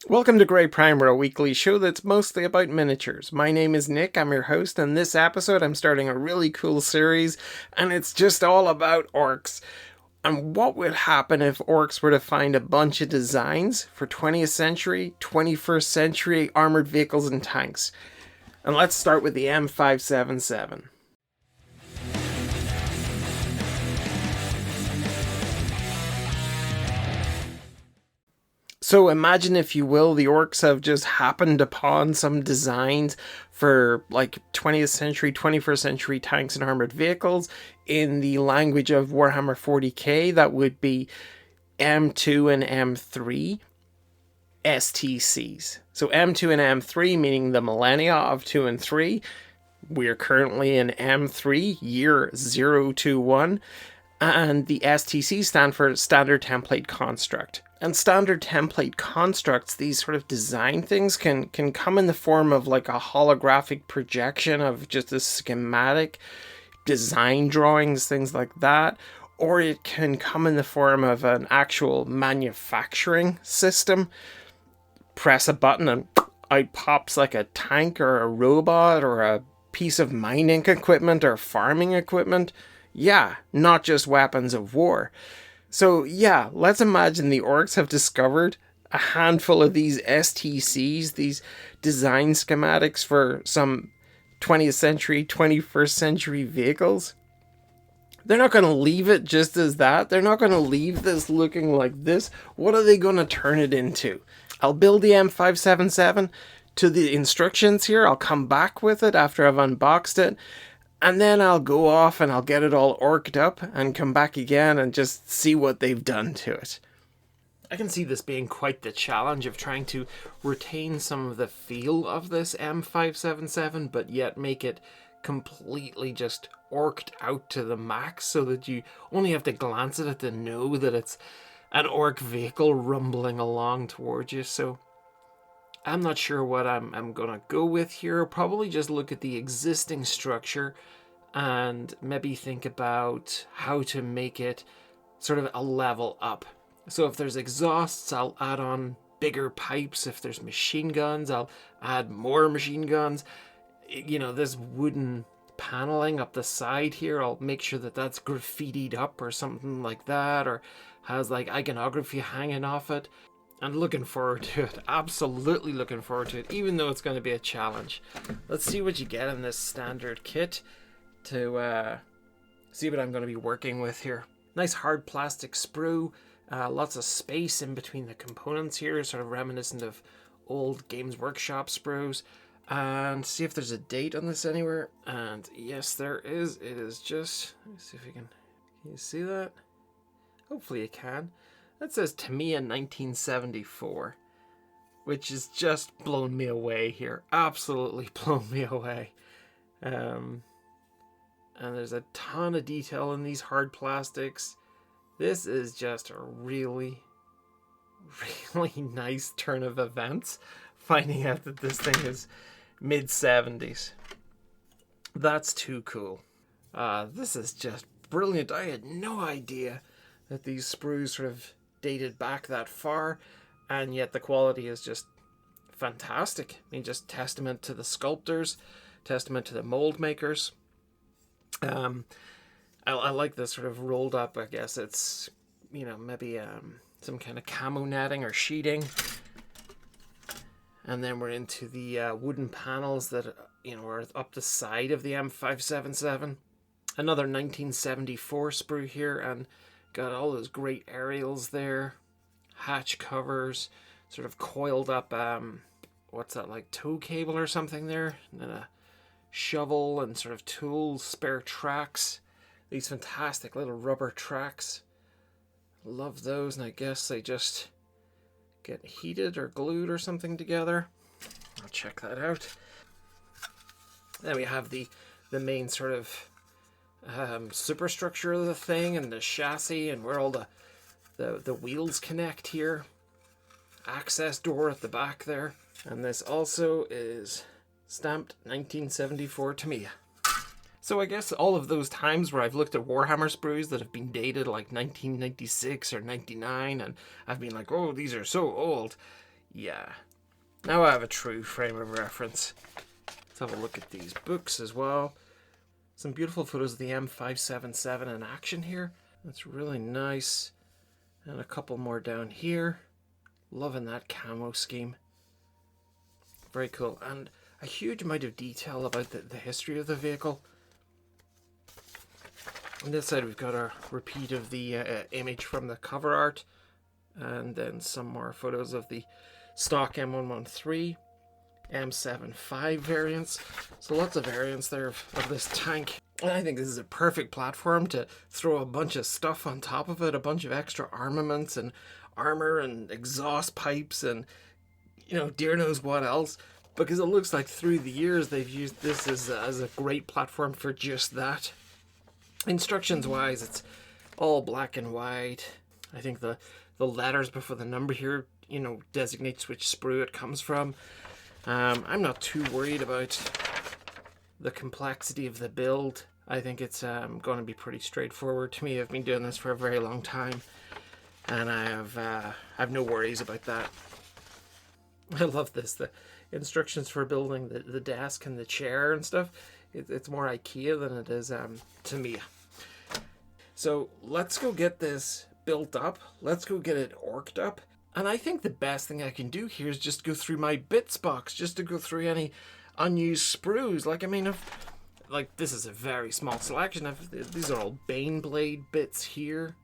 Welcome to GrayPrimer, a weekly show that's mostly about miniatures. My name is Nick, I'm your host, and this episode I'm starting a really cool series, and it's just all about orcs. And what would happen if orcs were to find a bunch of designs for 20th century, 21st century armored vehicles and tanks? And let's start with the M577. So imagine, if you will, the orcs have just happened upon some designs for like 20th century, 21st century tanks and armored vehicles in the language of Warhammer 40k. That would be M2 and M3 STCs. So M2 and M3 meaning the millennia of 2 and 3. We're currently in M3, year 021. And the STC stand for Standard Template Construct. And standard template constructs, these sort of design things, can come in the form of like a holographic projection of just a schematic, design drawings, things like that. Or it can come in the form of an actual manufacturing system. Press a button and out pops like a tank or a robot or a piece of mining equipment or farming equipment. Yeah, not just weapons of war. So yeah, let's imagine the orcs have discovered a handful of these STCs, these design schematics for some 20th century, 21st century vehicles. They're not going to leave it just as that. They're not going to leave this looking like this. What are they going to turn it into? I'll build the M577 to the instructions here. I'll come back with it after I've unboxed it. And then I'll go off and I'll get it all orked up and come back again and just see what they've done to it. I can see this being quite the challenge of trying to retain some of the feel of this M577, but yet make it completely just orked out to the max so that you only have to glance at it to know that it's an orc vehicle rumbling along towards you. So I'm not sure what I'm gonna go with here. Probably just look at the existing structure and maybe think about how to make it sort of a level up. So if there's exhausts, I'll add on bigger pipes. If there's machine guns, I'll add more machine guns. You know, this wooden paneling up the side here, I'll make sure that that's graffitied up or something like that, or has like iconography hanging off it. And looking forward to it. Absolutely looking forward to it, even though it's going to be a challenge. Let's see what you get in this standard kit to see what I'm going to be working with here. Nice hard plastic sprue. Lots of space in between the components here, sort of reminiscent of old Games Workshop sprues. And see if there's a date on this anywhere. And yes, there is. It is just... Let me see if you can you see that? Hopefully you can. That says Tamiya 1974, which has just blown me away here. Absolutely blown me away. And there's a ton of detail in these hard plastics. This is just a really, really nice turn of events, finding out that this thing is mid-70s. That's too cool. This is just brilliant. I had no idea that these sprues sort of dated back that far, and yet the quality is just fantastic. I mean, just testament to the sculptors, testament to the mold makers. I like this sort of rolled up, I guess it's, you know, maybe some kind of camo netting or sheeting. And then we're into the wooden panels that, you know, are up the side of the M577. Another 1974 sprue here, and got all those great aerials there, hatch covers, sort of coiled up, what's that, like tow cable or something there, and then a shovel and sort of tools, spare tracks, these fantastic little rubber tracks. Love those, and I guess they just get heated or glued or something together. I'll check that out. Then we have the main sort of superstructure of the thing and the chassis and where all the wheels connect here. Access door at the back there. And this also is stamped 1974 Tamiya. So I guess all of those times where I've looked at Warhammer sprues that have been dated like 1996 or 99 and I've been like, oh, these are so old. Yeah. Now I have a true frame of reference. Let's have a look at these books as well. Some beautiful photos of the M577 in action here. That's really nice. And a couple more down here. Loving that camo scheme. Very cool. And a huge amount of detail about the history of the vehicle. On this side we've got a repeat of the image from the cover art. And then some more photos of the stock M113, M75 variants. So lots of variants there of this tank. And I think this is a perfect platform to throw a bunch of stuff on top of it, a bunch of extra armaments and armor and exhaust pipes and, you know, dear knows what else. Because it looks like through the years they've used this as a great platform for just that. Instructions wise, it's all black and white. I think the letters before the number here, you know, designates which sprue it comes from. I'm not too worried about the complexity of the build. I think it's going to be pretty straightforward to me. I've been doing this for a very long time, and I have no worries about that. I love this. The instructions for building the desk and the chair and stuff. It's more IKEA than it is Tamiya. So let's go get this built up. Let's go get it orked up. And I think the best thing I can do here is just go through my bits box, just to go through any unused sprues. Like, I mean, this is a very small selection. These are all Baneblade bits here.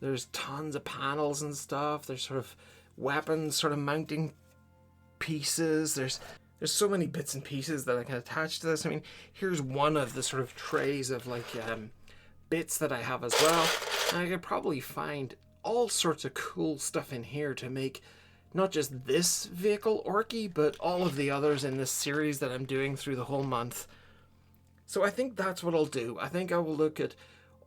There's tons of panels and stuff. There's sort of weapons, sort of mounting pieces. There's so many bits and pieces that I can attach to this. I mean, here's one of the sort of trays of like bits that I have as well. And I could probably find all sorts of cool stuff in here to make not just this vehicle orky, but all of the others in this series that I'm doing through the whole month. So I think that's what I'll do. I think I will look at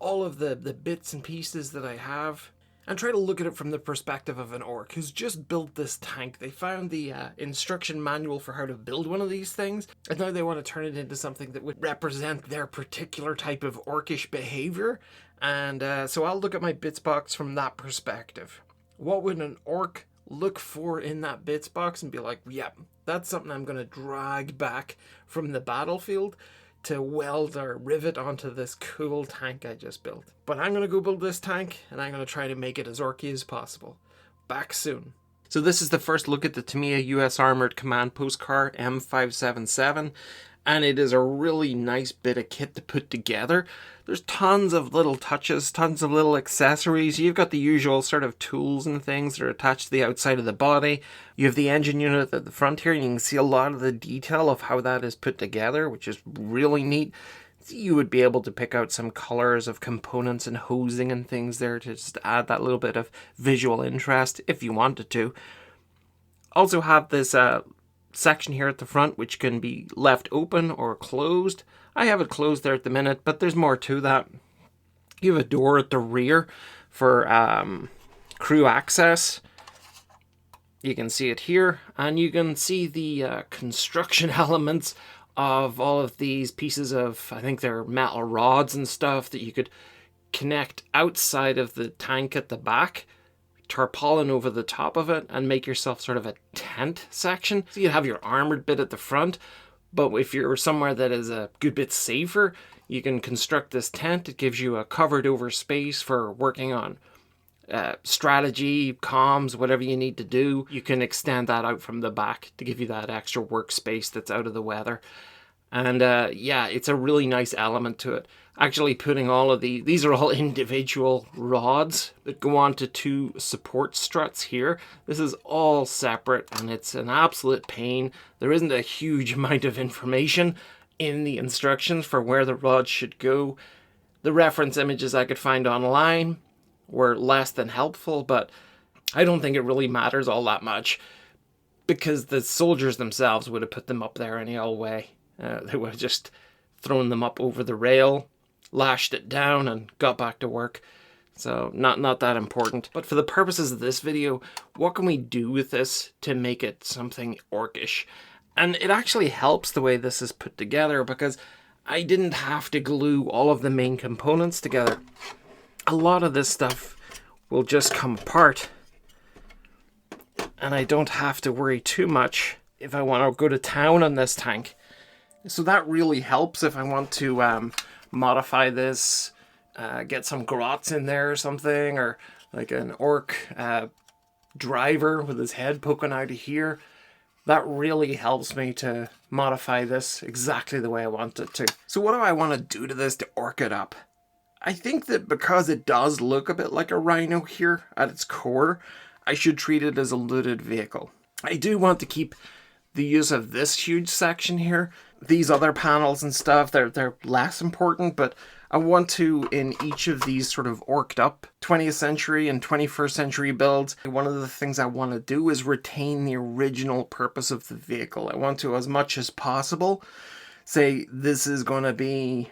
all of the bits and pieces that I have and try to look at it from the perspective of an orc who's just built this tank. They found the instruction manual for how to build one of these things, and now they want to turn it into something that would represent their particular type of orcish behavior. And so I'll look at my bits box from that perspective. What would an orc look for in that bits box and be like, yep, that's something I'm going to drag back from the battlefield to weld or rivet onto this cool tank I just built. But I'm going to go build this tank, and I'm going to try to make it as orky as possible. Back soon. So this is the first look at the Tamiya US Armoured Command Post Car M577, and it is a really nice bit of kit to put together. There's tons of little touches, tons of little accessories. You've got the usual sort of tools and things that are attached to the outside of the body. You have the engine unit at the front here, and you can see a lot of the detail of how that is put together, which is really neat. You would be able to pick out some colors of components and hosing and things there to just add that little bit of visual interest if you wanted to. Also have this section here at the front which can be left open or closed. I have it closed there at the minute, but there's more to that. You have a door at the rear for crew access. You can see it here, and you can see the construction elements of all of these pieces of, I think they're metal rods and stuff that you could connect outside of the tank at the back, tarpaulin over the top of it, and make yourself sort of a tent section. So you have your armored bit at the front, but if you're somewhere that is a good bit safer, you can construct this tent. It gives you a covered over space for working on strategy, comms, whatever you need to do. You can extend that out from the back to give you that extra workspace that's out of the weather. And yeah, it's a really nice element to it. Actually putting all of these are all individual rods that go onto two support struts here. This is all separate, and it's an absolute pain. There isn't a huge amount of information in the instructions for where the rods should go. The reference images I could find online were less than helpful, but I don't think it really matters all that much because the soldiers themselves would have put them up there any old way. They would have just thrown them up over the rail, lashed it down, and got back to work. So not that important. But for the purposes of this video, what can we do with this to make it something orcish? And it actually helps the way this is put together because I didn't have to glue all of the main components together. A lot of this stuff will just come apart. and I don't have to worry too much if I want to go to town on this tank. So that really helps if I want to modify this, get some grots in there or something, or like an orc driver with his head poking out of here. That really helps me to modify this exactly the way I want it to. So what do I want to do to this to orc it up? I think that because it does look a bit like a rhino here at its core, I should treat it as a looted vehicle. I do want to keep the use of this huge section here. These other panels and stuff, they're less important, but I want to, in each of these sort of orked up 20th century and 21st century builds, one of the things I want to do is retain the original purpose of the vehicle. I want to, as much as possible, say this is going to be,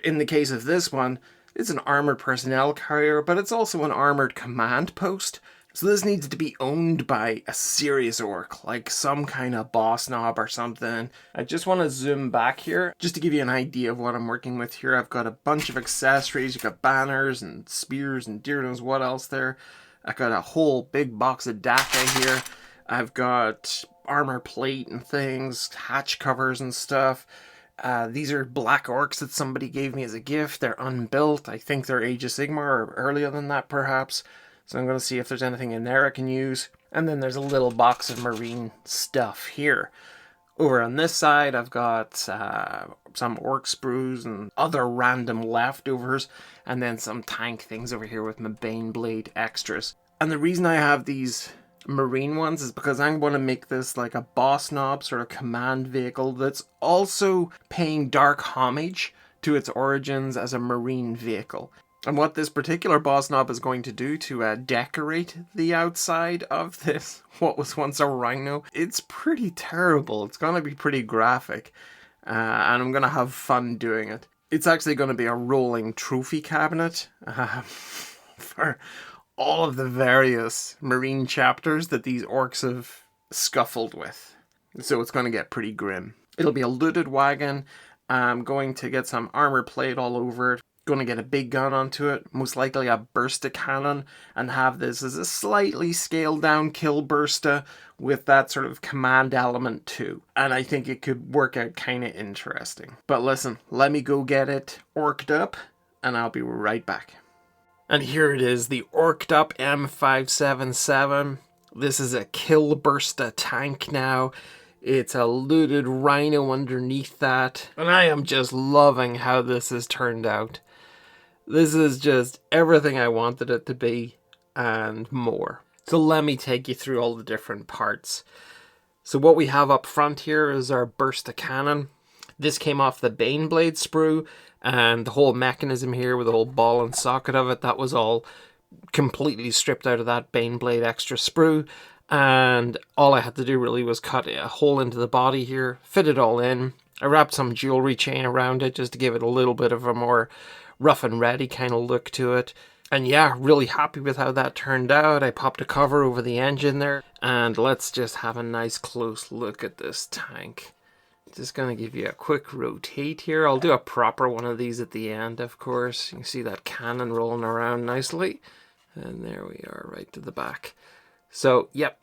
in the case of this one, it's an armored personnel carrier, but it's also an armored command post. So this needs to be owned by a serious orc, like some kind of boss knob or something. I just want to zoom back here, just to give you an idea of what I'm working with here. I've got a bunch of accessories. You've got banners and spears and dear knows what else there. I've got a whole big box of data here. I've got armor plate and things, hatch covers and stuff. These are black orcs that somebody gave me as a gift. They're unbuilt. I think they're Age of Sigmar or earlier than that perhaps. So I'm going to see if there's anything in there I can use. And then there's a little box of marine stuff here. Over on this side, I've got some orc sprues and other random leftovers. And then some tank things over here with my Bane Blade extras. And the reason I have these marine ones is because I'm going to make this like a boss knob sort of command vehicle that's also paying dark homage to its origins as a marine vehicle. And what this particular boss knob is going to do to decorate the outside of this, what was once a rhino, it's pretty terrible. It's going to be pretty graphic. And I'm going to have fun doing it. It's actually going to be a rolling trophy cabinet for all of the various marine chapters that these orcs have scuffled with. So it's going to get pretty grim. It'll be a looted wagon. I'm going to get some armor plate all over it. Going to get a big gun onto it, most likely a Bursta cannon, and have this as a slightly scaled down Kill Bursta with that sort of command element too. And I think it could work out kind of interesting. But listen, let me go get it orked up, and I'll be right back. And here it is, the orked up M577. This is a Kill Bursta tank now. It's a looted rhino underneath that. And I am just loving how this has turned out. This is just everything I wanted it to be and more. So let me take you through all the different parts. So what we have up front here is our Bursta cannon. This came off the Bane Blade sprue, and the whole mechanism here with the whole ball and socket of it, that was all completely stripped out of that Bane Blade extra sprue. And all I had to do really was cut a hole into the body here, fit it all in. I wrapped some jewelry chain around it just to give it a little bit of a more rough and ready kind of look to it. And yeah, really happy with how that turned out. I popped a cover over the engine there. And let's just have a nice close look at this tank. Just going to give you a quick rotate here. I'll do a proper one of these at the end, of course. You can see that cannon rolling around nicely. And there we are, right to the back. So, yep,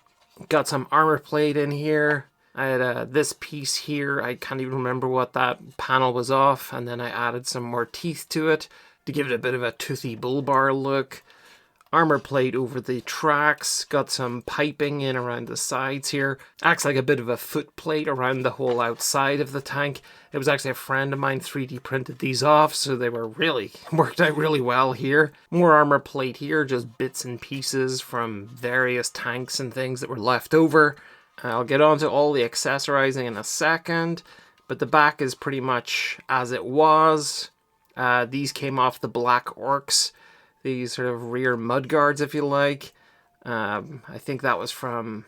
got some armor plate in here. I had this piece here. I can't even remember what that panel was off. And then I added some more teeth to it to give it a bit of a toothy bull bar look. Armor plate over the tracks. Got some piping in around the sides here. Acts like a bit of a foot plate around the whole outside of the tank. It was actually a friend of mine 3D printed these off, so they were worked out really well here. More armor plate here, just bits and pieces from various tanks and things that were left over. I'll get onto all the accessorizing in a second, but the back is pretty much as it was. These came off the black Orks, these sort of rear mudguards, if you like. I think that was from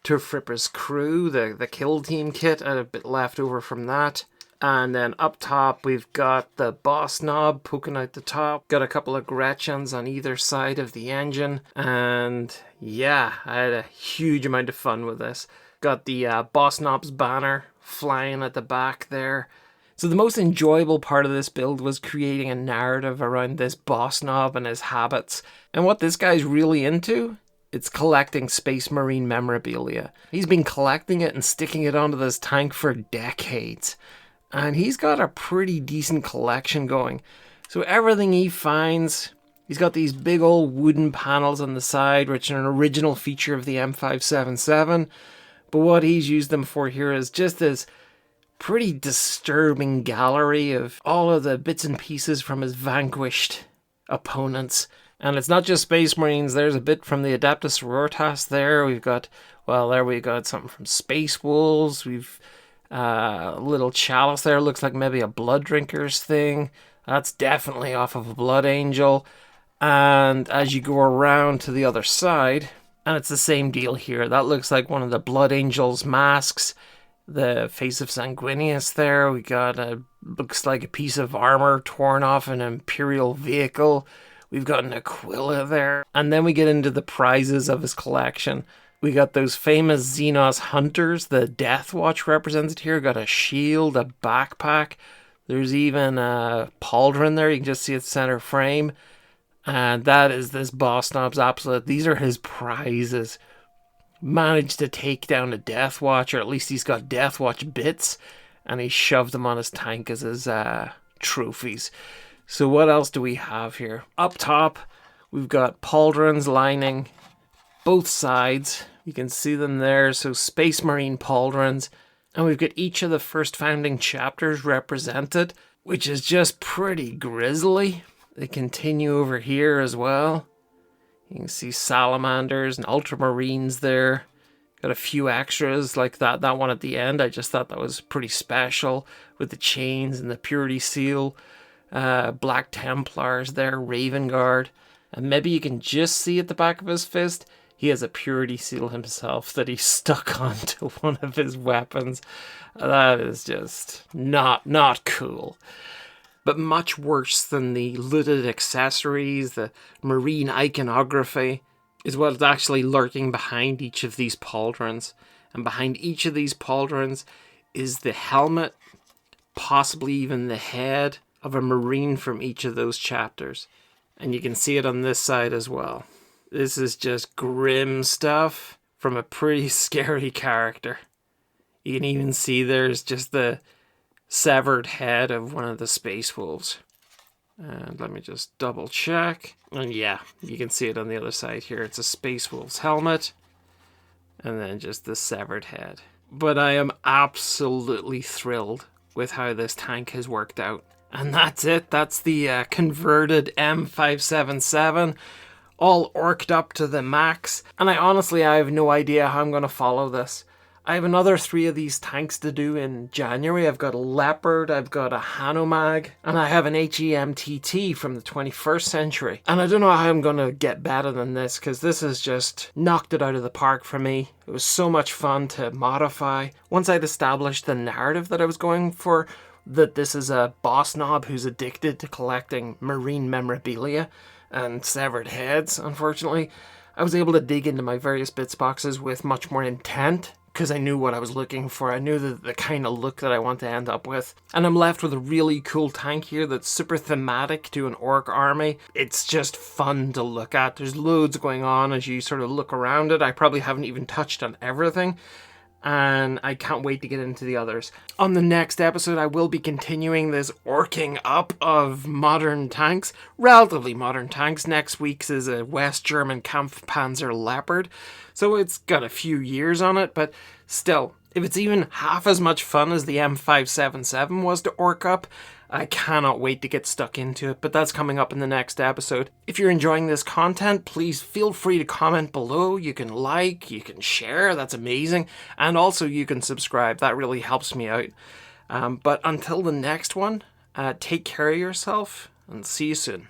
Turf Ripper's crew, the kill team kit. I had a bit left over from that. And then up top, we've got the boss knob poking out the top. Got a couple of Gretchens on either side of the engine. And yeah, I had a huge amount of fun with this. Got the boss knob's banner flying at the back there. So the most enjoyable part of this build was creating a narrative around this boss knob and his habits. And what this guy's really into It's collecting Space Marine memorabilia. He's been collecting it and sticking it onto this tank for decades. And he's got a pretty decent collection going. So everything he finds, he's got these big old wooden panels on the side, which are an original feature of the M577. But what he's used them for here is just this pretty disturbing gallery of all of the bits and pieces from his vanquished opponents. And it's not just Space Marines. There's a bit from the Adeptus Sororitas there. We've got, well, there we got something from Space Wolves. We've a little chalice there. Looks like maybe a Blood Drinkers thing. That's definitely off of a Blood Angel. And as you go around to the other side, and it's the same deal here. That looks like one of the Blood Angels masks. The face of Sanguinius there. We got looks like a piece of armor torn off an Imperial vehicle. We've got an Aquila there. And then we get into the prizes of his collection. We got those famous Xenos Hunters. The Death Watch represented here. Got a shield, a backpack. There's even a pauldron there. You can just see its center frame. And that is this Boss Knob's absolute. These are his prizes. Managed to take down a Death Watch, or at least he's got Death Watch bits, and he shoved them on his tank as his trophies. So what else do we have here? Up top, we've got pauldrons lining both sides. You can see them there. So Space Marine pauldrons. And we've got each of the first founding chapters represented, which is just pretty grisly. They continue over here as well. You can see salamanders and ultramarines there. Got a few extras like that one at the end. I just thought that was pretty special with the chains and the purity seal. Black Templars there, Raven Guard. And maybe you can just see at the back of his fist, he has a purity seal himself that he stuck onto one of his weapons. That is just not cool. But much worse than the looted accessories, the marine iconography, is what's actually lurking behind each of these pauldrons. And behind each of these pauldrons is the helmet, possibly even the head of a marine from each of those chapters. And you can see it on this side as well. This is just grim stuff from a pretty scary character. You can even see there's just the severed head of one of the Space Wolves. And let me just double check. And yeah, you can see it on the other side here. It's a Space Wolf's helmet. And then just the severed head. But I am absolutely thrilled with how this tank has worked out. And that's it. That's the converted M577. All orked up to the max. And I have no idea how I'm going to follow this. I have another 3 of these tanks to do in January. I've got a Leopard, I've got a Hanomag, and I have an HEMTT from the 21st century. And I don't know how I'm going to get better than this, because this has just knocked it out of the park for me. It was so much fun to modify. Once I'd established the narrative that I was going for, that this is a boss knob who's addicted to collecting marine memorabilia and severed heads, unfortunately, I was able to dig into my various bits boxes with much more intent, because I knew what I was looking for. I knew the kind of look that I want to end up with. And I'm left with a really cool tank here that's super thematic to an orc army. It's just fun to look at. There's loads going on as you sort of look around it. I probably haven't even touched on everything. And I can't wait to get into the others. On the next episode, I will be continuing this orking up of modern tanks, relatively modern tanks. Next week's is a West German Kampfpanzer Leopard, so it's got a few years on it, but still, if it's even half as much fun as the M577 was to ork up, I cannot wait to get stuck into it, but that's coming up in the next episode. If you're enjoying this content, please feel free to comment below. You can like, you can share, that's amazing. And also you can subscribe, that really helps me out. But until the next one, take care of yourself and see you soon.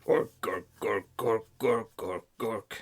Ork, gork, gork, gork, gork, gork, gork.